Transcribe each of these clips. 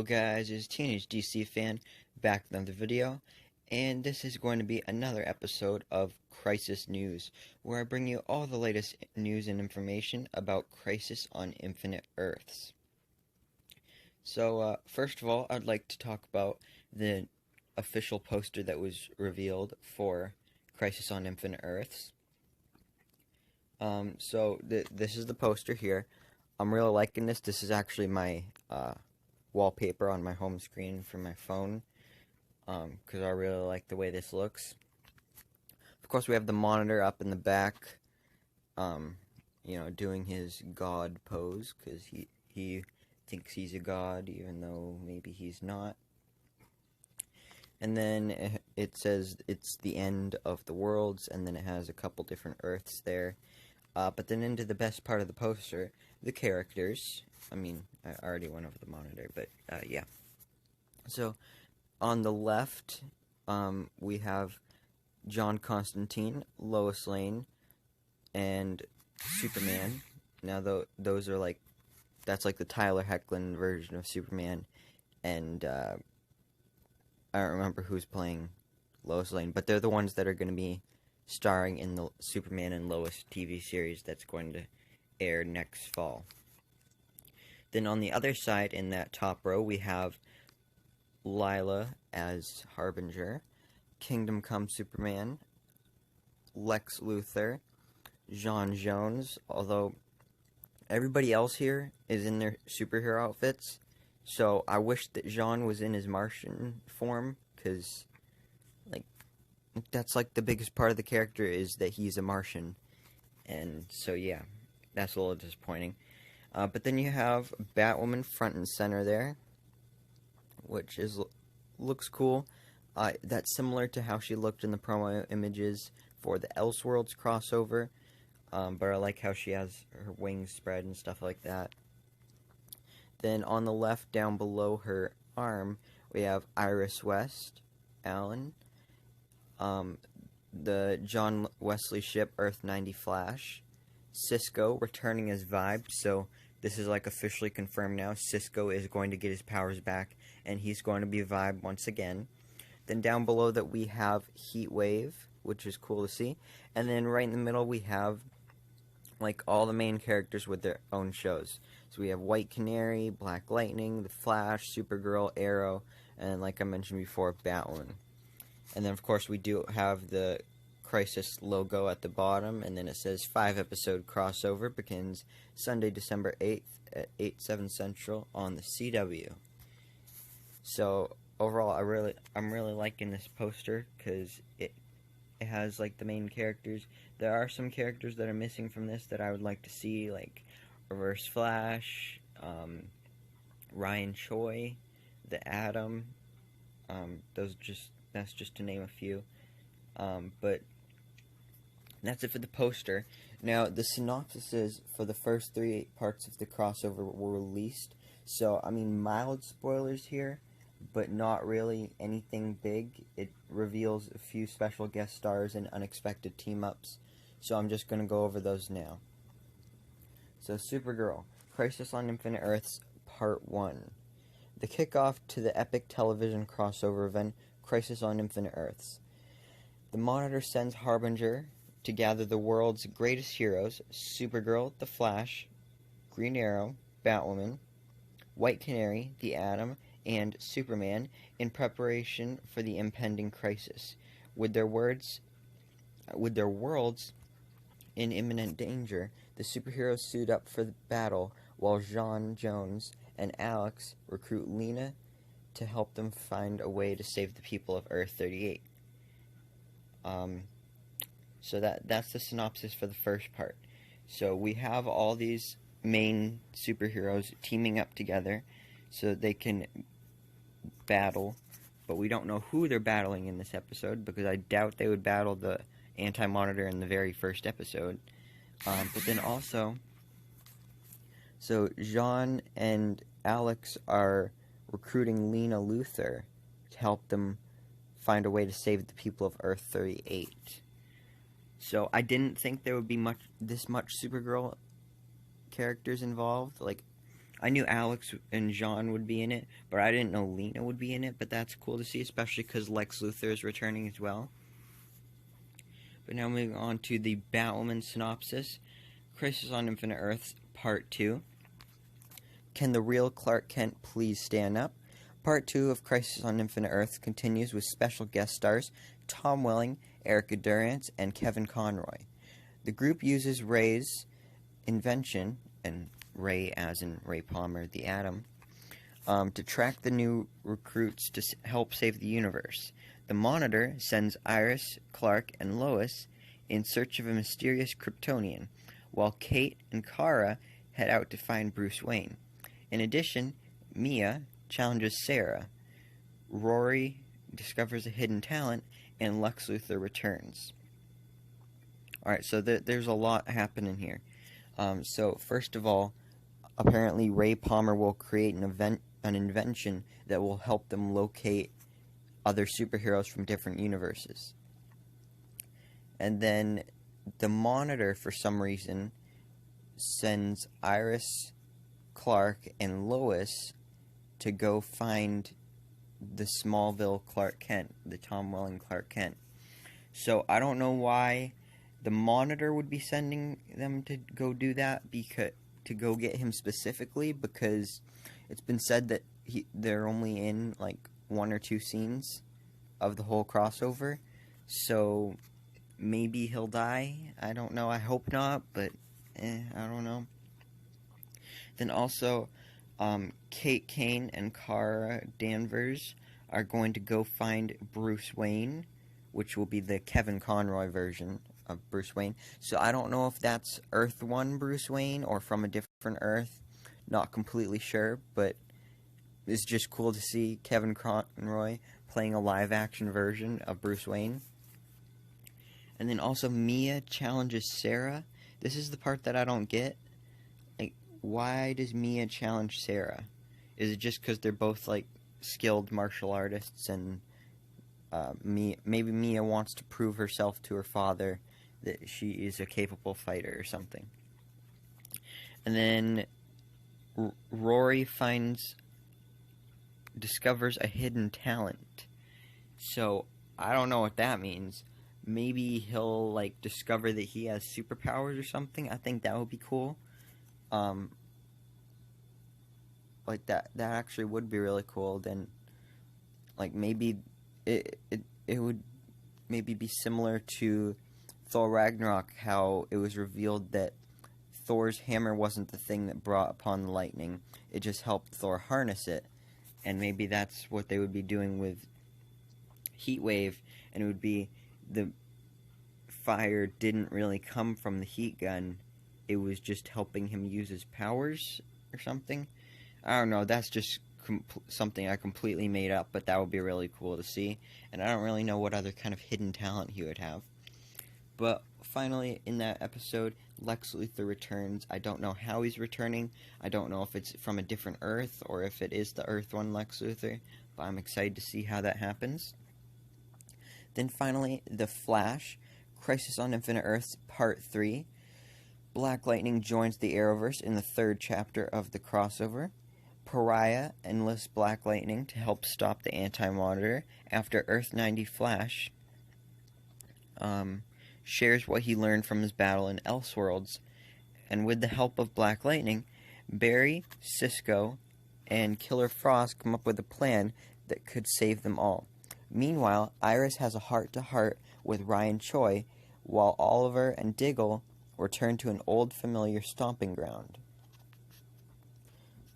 Hello guys, it's Teenage DC Fan back with another video, and this is going to be another episode of Crisis News, where I bring you all the latest news and information about Crisis on Infinite Earths. So, first of all, I'd like to talk about the official poster that was revealed for Crisis on Infinite Earths. This is the poster here. I'm really liking this. This is actually my wallpaper on my home screen for my phone, because I really like the way this looks. Of course, we have the Monitor up in the back, doing his god pose, because he thinks he's a god, even though maybe he's not. And then it says it's the end of the worlds, and then it has a couple different Earths there. But then into the best part of the poster, the characters. I mean, I already went over the Monitor, but yeah. So, on the left, we have John Constantine, Lois Lane, and Superman. Now, those are that's like the Tyler Hoechlin version of Superman, and I don't remember who's playing Lois Lane, but they're the ones that are going to be starring in the Superman and Lois TV series that's going to air next fall. Then on the other side, in that top row, we have Lila as Harbinger, Kingdom Come Superman, Lex Luthor, J'onn J'onzz, although everybody else here is in their superhero outfits, so I wish that J'onn was in his Martian form, because that's the biggest part of the character is that he's a Martian, and so yeah, that's a little disappointing. But then you have Batwoman front and center there, which looks cool. That's similar to how she looked in the promo images for the Elseworlds crossover, but I like how she has her wings spread and stuff like that. Then on the left, down below her arm, we have Iris West, Allen, the John Wesley ship Earth 90 Flash, Cisco returning as Vibe, so this is officially confirmed now. Cisco is going to get his powers back, and he's going to be Vibe once again. Then down below that we have Heatwave, which is cool to see, and then right in the middle we have all the main characters with their own shows. So we have White Canary, Black Lightning, The Flash, Supergirl, Arrow, and like I mentioned before, Batwoman. And then of course we do have the Crisis logo at the bottom, and then it says 5-episode crossover begins Sunday, December 8th at 8/7 Central on the CW. So overall, I'm really liking this poster because it has the main characters. There are some characters that are missing from this that I would like to see, like Reverse Flash, Ryan Choi, the Atom. That's just to name a few. But that's it for the poster. Now, the synopsises for the first 3 parts of the crossover were released. So, I mean, mild spoilers here, but not really anything big. It reveals a few special guest stars and unexpected team-ups. So I'm just going to go over those now. So, Supergirl, Crisis on Infinite Earths, Part 1. The kickoff to the epic television crossover event, Crisis on Infinite Earths. The Monitor sends Harbinger to gather the world's greatest heroes, Supergirl, The Flash, Green Arrow, Batwoman, White Canary, the Atom, and Superman in preparation for the impending crisis. With their worlds in imminent danger, the superheroes suit up for the battle while J'onn J'onzz and Alex recruit Lena to help them find a way to save the people of Earth 38. So that's the synopsis for the first part. So we have all these main superheroes teaming up together so that they can battle, but we don't know who they're battling in this episode, because I doubt they would battle the Anti-Monitor in the very first episode. But then also, so J'onn and Alex are recruiting Lena Luthor to help them find a way to save the people of Earth 38. So I didn't think there would be this much Supergirl characters involved. I knew Alex and Jean would be in it, but I didn't know Lena would be in it. But that's cool to see, especially because Lex Luthor is returning as well. But now moving on to the Batwoman synopsis. Crisis on Infinite Earths Part 2. Can the real Clark Kent please stand up? Part 2 of Crisis on Infinite Earths continues with special guest stars Tom Welling, Erica Durance, and Kevin Conroy. The group uses Ray's invention, and Ray as in Ray Palmer, the Atom, to track the new recruits to help save the universe. The Monitor sends Iris, Clark, and Lois in search of a mysterious Kryptonian, while Kate and Kara head out to find Bruce Wayne. In addition, Mia challenges Sarah, Rory discovers a hidden talent, and Lex Luthor returns. Alright, so there's a lot happening here. So first of all, apparently Ray Palmer will create an invention that will help them locate other superheroes from different universes. And then the Monitor, for some reason, sends Iris, Clark, and Lois to go find the Smallville Clark Kent, the Tom Welling Clark Kent. So I don't know why the Monitor would be sending them to go do that, to go get him specifically, because it's been said that they're only in like 1 or 2 scenes of the whole crossover. So maybe he'll die. I don't know. I hope not, but I don't know. Then also, Kate Kane and Kara Danvers are going to go find Bruce Wayne, which will be the Kevin Conroy version of Bruce Wayne. So I don't know if that's Earth 1 Bruce Wayne or from a different Earth. Not completely sure, but it's just cool to see Kevin Conroy playing a live-action version of Bruce Wayne. And then also Mia challenges Sarah. This is the part that I don't get. Like, why does Mia challenge Sarah? Is it just because they're both, like, skilled martial artists, and maybe Mia wants to prove herself to her father that she is a capable fighter or something. And then Rory discovers a hidden talent. So I don't know what that means. Maybe he'll like discover that he has superpowers or something. I think that would be cool. Like that actually would be really cool. Then like maybe it would maybe be similar to Thor Ragnarok, how it was revealed that Thor's hammer wasn't the thing that brought upon the lightning. It just helped Thor harness it. And maybe that's what they would be doing with Heatwave, and it would be the fire didn't really come from the heat gun. It was just helping him use his powers or something. I don't know. That's just something I completely made up, but that would be really cool to see. And I don't really know what other kind of hidden talent he would have. But finally, in that episode, Lex Luthor returns. I don't know how he's returning. I don't know if it's from a different Earth or if it is the Earth 1 Lex Luthor. But I'm excited to see how that happens. Then finally, The Flash, Crisis on Infinite Earths Part 3. Black Lightning joins the Arrowverse in the 3rd chapter of the crossover. Pariah enlists Black Lightning to help stop the Anti-Monitor after Earth 90 Flash shares what he learned from his battle in Elseworlds, and with the help of Black Lightning, Barry, Cisco, and Killer Frost come up with a plan that could save them all. Meanwhile, Iris has a heart-to-heart with Ryan Choi, while Oliver and Diggle return to an old familiar stomping ground.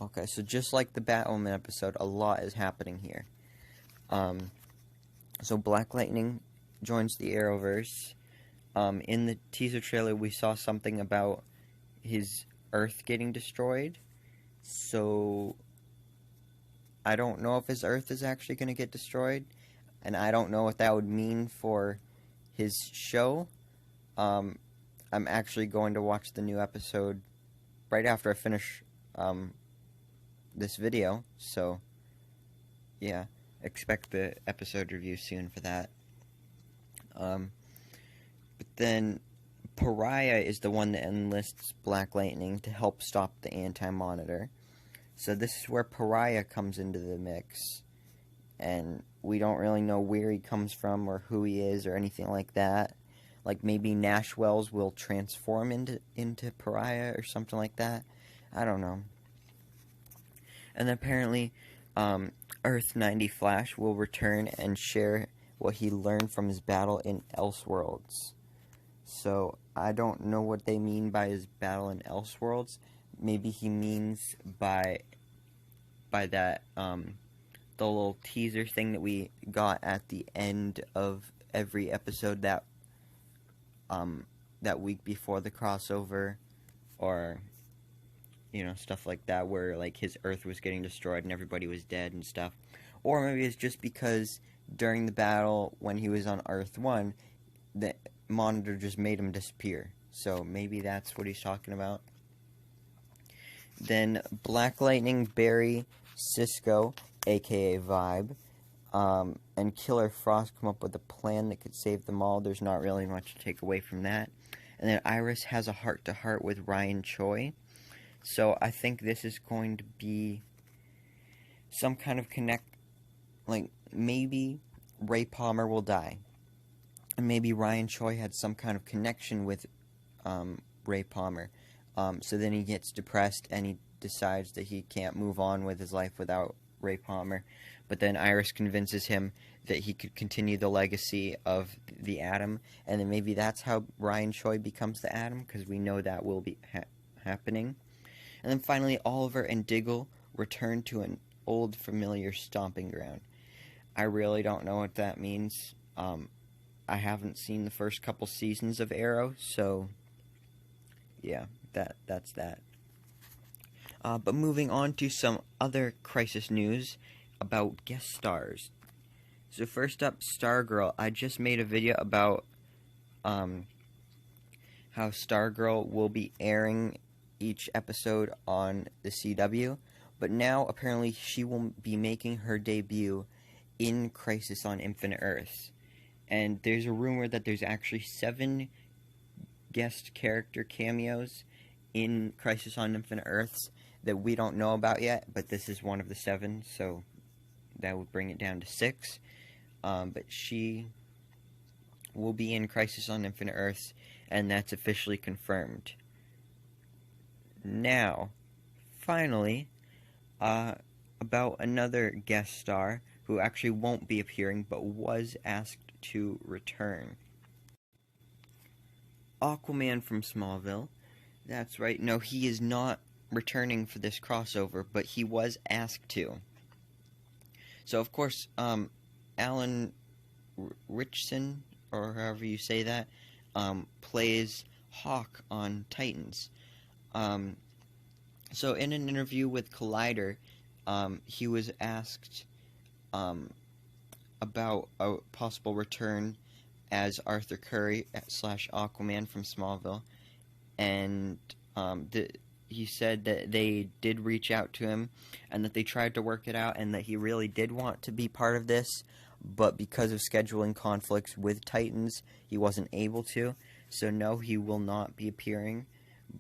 Okay, so just like the Batwoman episode, a lot is happening here. So Black Lightning joins the Arrowverse. In the teaser trailer, we saw something about his Earth getting destroyed. So I don't know if his Earth is actually going to get destroyed. And I don't know what that would mean for his show. I'm actually going to watch the new episode right after I finish this video. So, yeah, expect the episode review soon for that. But then Pariah is the one that enlists Black Lightning to help stop the Anti-Monitor. So this is where Pariah comes into the mix. And we don't really know where he comes from or who he is or anything like that. Like maybe Nash Wells will transform into Pariah or something like that. I don't know. And apparently, Earth 90 Flash will return and share what he learned from his battle in Elseworlds. So I don't know what they mean by his battle in Elseworlds. Maybe he means by that the little teaser thing that we got at the end of every episode that week before the crossover, or stuff like that, where like his Earth was getting destroyed and everybody was dead and stuff. Or maybe it's just because during the battle when he was on Earth 1, the Monitor just made him disappear. So maybe that's what he's talking about. Then Black Lightning, Barry, Cisco, aka Vibe, and Killer Frost come up with a plan that could save them all. There's not really much to take away from that. And then Iris has a heart-to-heart with Ryan Choi. So I think this is going to be some kind of like maybe Ray Palmer will die. And maybe Ryan Choi had some kind of connection with Ray Palmer. So then he gets depressed and he decides that he can't move on with his life without Ray Palmer. But then Iris convinces him that he could continue the legacy of the Atom. And then maybe that's how Ryan Choi becomes the Atom, because we know that will be happening. And then finally, Oliver and Diggle return to an old familiar stomping ground. I really don't know what that means. I haven't seen the first couple seasons of Arrow, so yeah, that's that. But moving on to some other Crisis news about guest stars. So first up, Stargirl. I just made a video about how Stargirl will be airing each episode on the CW, but now apparently she will be making her debut in Crisis on Infinite Earths. And there's a rumor that there's actually 7 guest character cameos in Crisis on Infinite Earths that we don't know about yet, but this is one of the 7, so that would bring it down to 6. But she will be in Crisis on Infinite Earths, and that's officially confirmed. Now, finally, about another guest star who actually won't be appearing but was asked to return. Aquaman from Smallville. That's right. No, he is not returning for this crossover, but he was asked to. So, of course, Alan Ritchson, or however you say that, plays Hawk on Titans. So in an interview with Collider, he was asked about a possible return as Arthur Curry / Aquaman from Smallville, and he said that they did reach out to him and that they tried to work it out and that he really did want to be part of this, but because of scheduling conflicts with Titans, he wasn't able to. So no, he will not be appearing,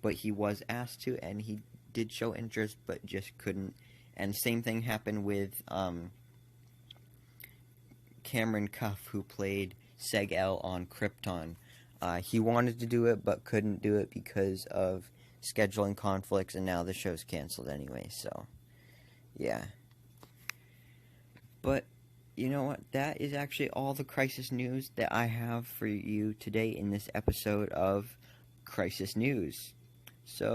but he was asked to, and he did show interest, but just couldn't. And same thing happened with Cameron Cuff, who played Seg-El on Krypton. He wanted to do it, but couldn't do it because of scheduling conflicts, and now the show's canceled anyway, so yeah. But you know what? That is actually all the Crisis news that I have for you today in this episode of Crisis News. So